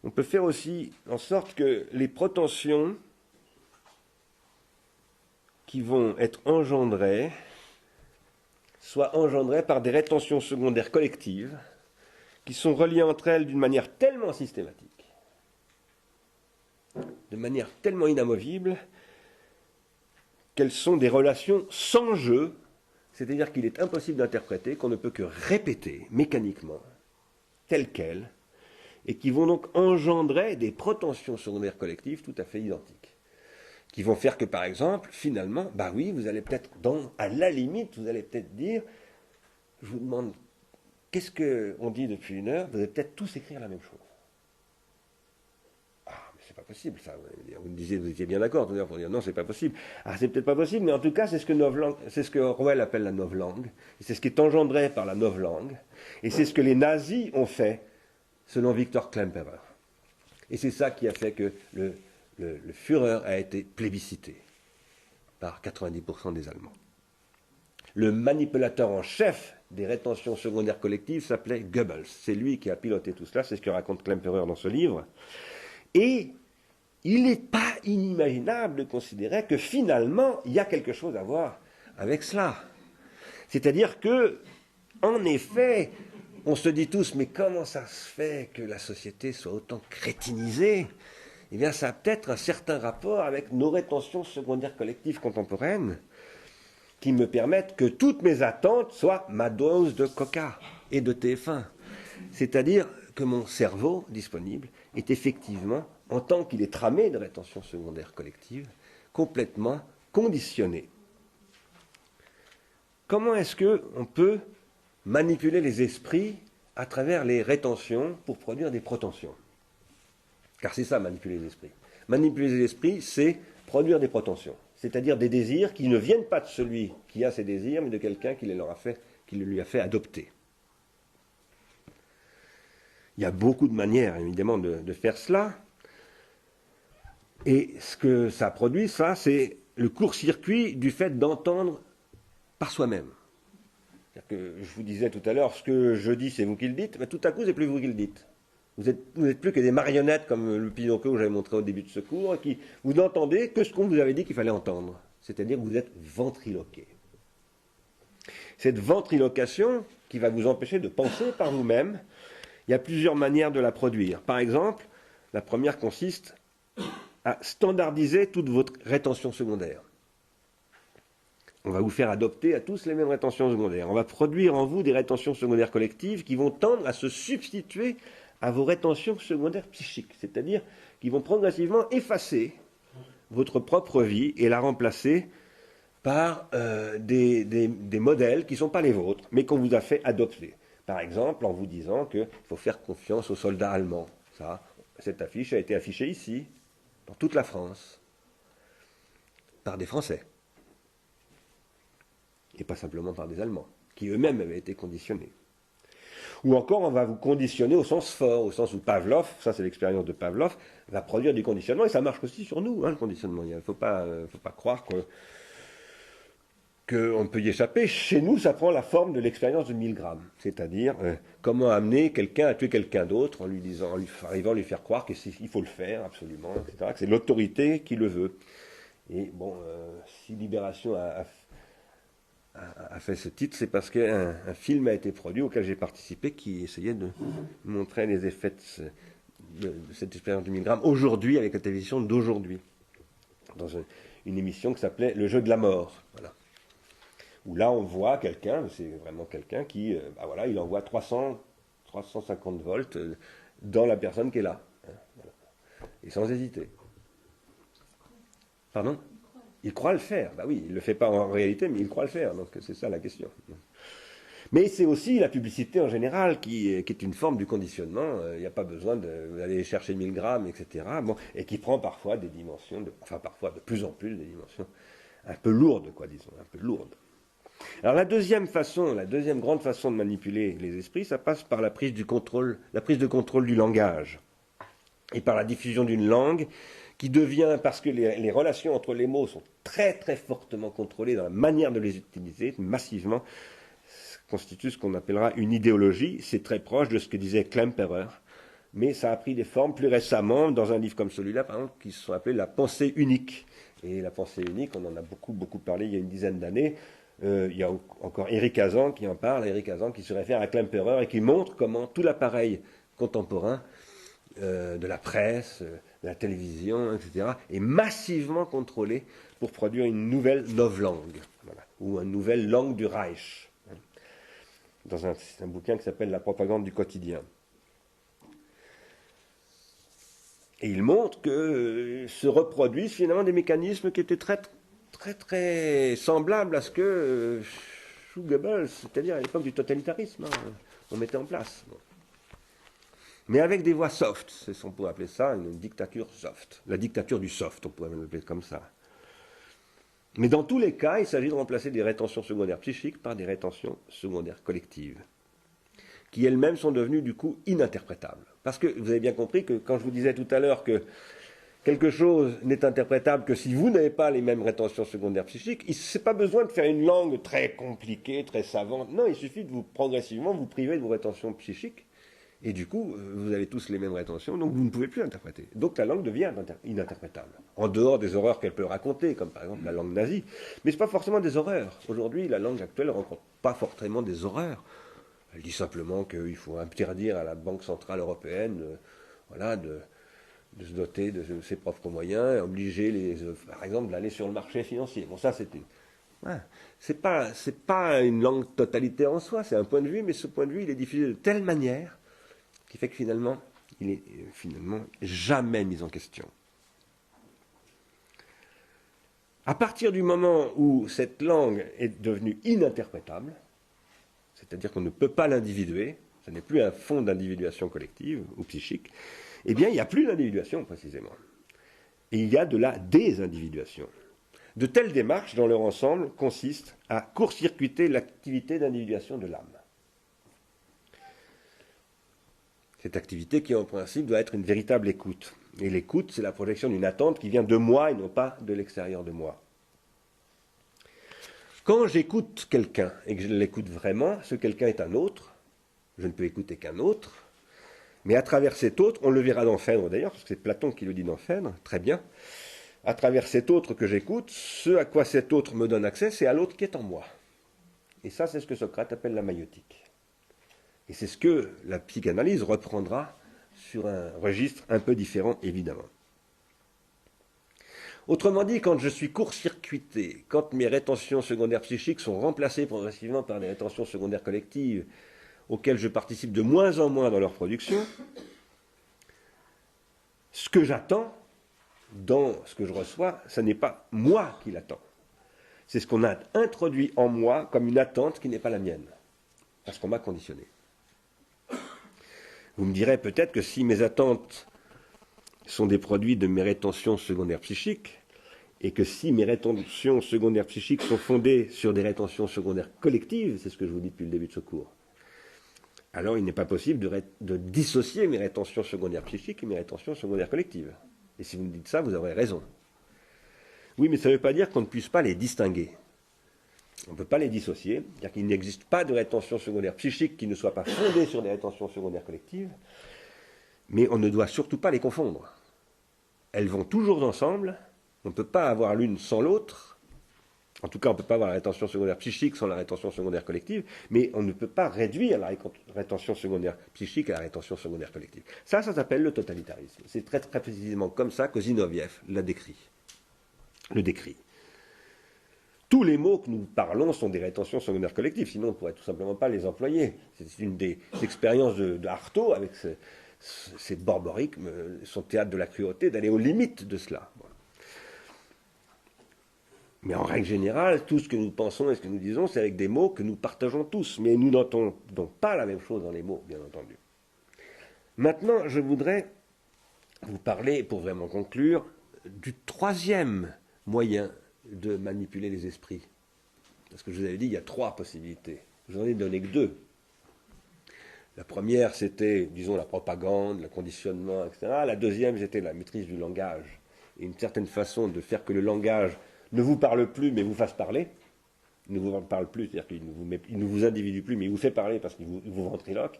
on peut faire aussi en sorte que les protensions qui vont être engendrées soient engendrées par des rétentions secondaires collectives qui sont reliées entre elles d'une manière tellement systématique, de manière tellement inamovible, qu'elles sont des relations sans jeu, c'est-à-dire qu'il est impossible d'interpréter, qu'on ne peut que répéter mécaniquement, telles quelles, et qui vont donc engendrer des protensions secondaires collectives tout à fait identiques, qui vont faire que, par exemple, finalement, bah oui, vous allez peut-être, à la limite, vous allez peut-être dire, je vous demande, qu'est-ce qu'on dit depuis une heure, vous allez peut-être tous écrire la même chose. Ah, mais c'est pas possible, ça. Vous me disiez, vous étiez bien d'accord, pour dire non, c'est pas possible. Ah, c'est peut-être pas possible, mais en tout cas, c'est ce que Orwell appelle la novlangue, et c'est ce qui est engendré par la novlangue, et c'est ce que les nazis ont fait, selon Victor Klemperer. Et c'est ça qui a fait que le Führer a été plébiscité par 90% des Allemands. Le manipulateur en chef des rétentions secondaires collectives s'appelait Goebbels. C'est lui qui a piloté tout cela, c'est ce que raconte Klemperer dans ce livre. Et il n'est pas inimaginable de considérer que finalement, il y a quelque chose à voir avec cela. C'est-à-dire que, en effet, on se dit tous, mais comment ça se fait que la société soit autant crétinisée ? Eh bien, ça a peut-être un certain rapport avec nos rétentions secondaires collectives contemporaines qui me permettent que toutes mes attentes soient ma dose de coca et de TF1. C'est-à-dire que mon cerveau disponible est effectivement, en tant qu'il est tramé de rétention secondaire collective, complètement conditionné. Comment est-ce qu'on peut manipuler les esprits à travers les rétentions pour produire des protensions ? Car c'est ça, manipuler les esprits. Manipuler les esprits, c'est produire des protensions, c'est-à-dire des désirs qui ne viennent pas de celui qui a ces désirs, mais de quelqu'un qui le lui a fait adopter. Il y a beaucoup de manières, évidemment, de faire cela. Et ce que ça produit, ça, c'est le court-circuit du fait d'entendre par soi-même. C'est-à-dire que je vous disais tout à l'heure, ce que je dis, c'est vous qui le dites, mais tout à coup, c'est plus vous qui le dites. Vous n'êtes plus que des marionnettes comme le Pinocchio que j'avais montré au début de ce cours, et qui vous n'entendez que ce qu'on vous avait dit qu'il fallait entendre. C'est-à-dire que vous êtes ventriloqué. Cette ventrilocation qui va vous empêcher de penser par vous-même, il y a plusieurs manières de la produire. Par exemple, la première consiste à standardiser toute votre rétention secondaire. On va vous faire adopter à tous les mêmes rétentions secondaires. On va produire en vous des rétentions secondaires collectives qui vont tendre à se substituer à vos rétentions secondaires psychiques, c'est-à-dire qui vont progressivement effacer votre propre vie et la remplacer par des modèles qui ne sont pas les vôtres, mais qu'on vous a fait adopter. Par exemple, en vous disant qu'il faut faire confiance aux soldats allemands. Cette affiche a été affichée ici, dans toute la France, par des Français. Et pas simplement par des Allemands, qui eux-mêmes avaient été conditionnés. Ou encore, on va vous conditionner au sens fort, au sens où Pavlov, ça c'est l'expérience de Pavlov, va produire du conditionnement, et ça marche aussi sur nous, le conditionnement. Il ne faut pas croire qu'on peut y échapper. Chez nous, ça prend la forme de l'expérience de Milgram, c'est-à-dire comment amener quelqu'un à tuer quelqu'un d'autre en lui disant, arrivant à lui faire croire qu'il faut le faire absolument, etc., que c'est l'autorité qui le veut. Et bon, si Libération a fait ce titre, c'est parce qu'un film a été produit auquel j'ai participé qui essayait de montrer les effets de cette expérience de Milgram aujourd'hui, avec la télévision d'aujourd'hui, dans une émission qui s'appelait Le jeu de la mort. Voilà. Où là, on voit quelqu'un, c'est vraiment quelqu'un qui, il envoie 350 volts dans la personne qui est là. Voilà. Et sans hésiter. Pardon ? Il croit le faire. Bah oui, il ne le fait pas en réalité, mais il croit le faire. Donc c'est ça la question. Mais c'est aussi la publicité en général qui est une forme du conditionnement. Il n'y a pas besoin d'aller chercher 1000 grammes, etc. Bon, et qui prend parfois des dimensions, parfois de plus en plus des dimensions un peu lourdes, un peu lourdes. Alors la deuxième grande façon de manipuler les esprits, ça passe par la prise de contrôle du langage et par la diffusion d'une langue qui devient, parce que les relations entre les mots sont très très fortement contrôlées dans la manière de les utiliser, massivement, constitue ce qu'on appellera une idéologie. C'est très proche de ce que disait Klemperer mais ça a pris des formes plus récemment, dans un livre comme celui-là, par exemple, qui se sont appelés la pensée unique. Et la pensée unique, on en a beaucoup, beaucoup parlé il y a une dizaine d'années. Il y a encore Eric Hazan qui en parle, Eric Hazan qui se réfère à Klemperer et qui montre comment tout l'appareil contemporain de la presse, de la télévision, etc., est massivement contrôlé pour produire une nouvelle novlangue, voilà, ou une nouvelle langue du Reich, dans un bouquin qui s'appelle La propagande du quotidien. Et il montre que se reproduisent finalement des mécanismes qui étaient très, très, très semblables à ce que sous Goebbels, c'est-à-dire à l'époque du totalitarisme, on mettait en place. Bon. Mais avec des voix soft, c'est ce qu'on pourrait appeler ça une dictature soft. La dictature du soft, on pourrait l'appeler comme ça. Mais dans tous les cas, il s'agit de remplacer des rétentions secondaires psychiques par des rétentions secondaires collectives, qui elles-mêmes sont devenues du coup ininterprétables. Parce que vous avez bien compris que quand je vous disais tout à l'heure que quelque chose n'est interprétable que si vous n'avez pas les mêmes rétentions secondaires psychiques, il n'est pas besoin de faire une langue très compliquée, très savante. Non, il suffit de vous progressivement vous priver de vos rétentions psychiques. Et du coup, vous avez tous les mêmes rétentions, donc vous ne pouvez plus interpréter. Donc la langue devient ininterprétable, en dehors des horreurs qu'elle peut raconter, comme par exemple la langue nazie. Mais ce n'est pas forcément des horreurs. Aujourd'hui, la langue actuelle ne rencontre pas forcément des horreurs. Elle dit simplement qu'il faut interdire à la Banque Centrale Européenne voilà, de se doter de ses propres moyens, et obliger, par exemple, d'aller sur le marché financier. Bon, ça, c'est pas une langue totalitaire en soi, c'est un point de vue, mais ce point de vue, il est diffusé de telle manière qui fait que finalement, il est jamais mis en question. À partir du moment où cette langue est devenue ininterprétable, c'est-à-dire qu'on ne peut pas l'individuer, ce n'est plus un fond d'individuation collective ou psychique, eh bien, il n'y a plus d'individuation, précisément. Et il y a de la désindividuation. De telles démarches, dans leur ensemble, consistent à court-circuiter l'activité d'individuation de l'âme. Cette activité qui, en principe, doit être une véritable écoute. Et l'écoute, c'est la projection d'une attente qui vient de moi et non pas de l'extérieur de moi. Quand j'écoute quelqu'un et que je l'écoute vraiment, ce quelqu'un est un autre, je ne peux écouter qu'un autre, mais à travers cet autre, on le verra dans Phèdre d'ailleurs, parce que c'est Platon qui le dit dans Phèdre, très bien, à travers cet autre que j'écoute, ce à quoi cet autre me donne accès, c'est à l'autre qui est en moi. Et ça, c'est ce que Socrate appelle la maïotique. Et c'est ce que la psychanalyse reprendra sur un registre un peu différent, évidemment. Autrement dit, quand je suis court-circuité, quand mes rétentions secondaires psychiques sont remplacées progressivement par des rétentions secondaires collectives auxquelles je participe de moins en moins dans leur production, ce que j'attends dans ce que je reçois, ce n'est pas moi qui l'attends. C'est ce qu'on a introduit en moi comme une attente qui n'est pas la mienne, parce qu'on m'a conditionné. Vous me direz peut-être que si mes attentes sont des produits de mes rétentions secondaires psychiques, et que si mes rétentions secondaires psychiques sont fondées sur des rétentions secondaires collectives, c'est ce que je vous dis depuis le début de ce cours, alors il n'est pas possible de dissocier mes rétentions secondaires psychiques et mes rétentions secondaires collectives. Et si vous me dites ça, vous aurez raison. Oui, mais ça ne veut pas dire qu'on ne puisse pas les distinguer. On ne peut pas les dissocier, c'est-à-dire qu'il n'existe pas de rétention secondaire psychique qui ne soit pas fondée sur des rétentions secondaires collectives, mais on ne doit surtout pas les confondre. Elles vont toujours ensemble, on ne peut pas avoir l'une sans l'autre, en tout cas on ne peut pas avoir la rétention secondaire psychique sans la rétention secondaire collective, mais on ne peut pas réduire la rétention secondaire psychique à la rétention secondaire collective. Ça s'appelle le totalitarisme. C'est très, très précisément comme ça que Zinoviev le décrit. Tous les mots que nous parlons sont des rétentions secondaires collectives, sinon on ne pourrait tout simplement pas les employer. C'est une des expériences de Artaud avec ses borborigmes, son théâtre de la cruauté, d'aller aux limites de cela. Bon. Mais en règle générale, tout ce que nous pensons et ce que nous disons, c'est avec des mots que nous partageons tous. Mais nous n'entendons pas la même chose dans les mots, bien entendu. Maintenant, je voudrais vous parler, pour vraiment conclure, du troisième moyen de manipuler les esprits. Parce que je vous avais dit, il y a trois possibilités. Je n'en ai donné que deux. La première, c'était, disons, la propagande, le conditionnement, etc. La deuxième, c'était la maîtrise du langage. Et une certaine façon de faire que le langage ne vous parle plus, mais vous fasse parler. Il ne vous parle plus, c'est-à-dire qu'il ne vous individue plus, mais il vous fait parler parce qu'il vous ventriloque.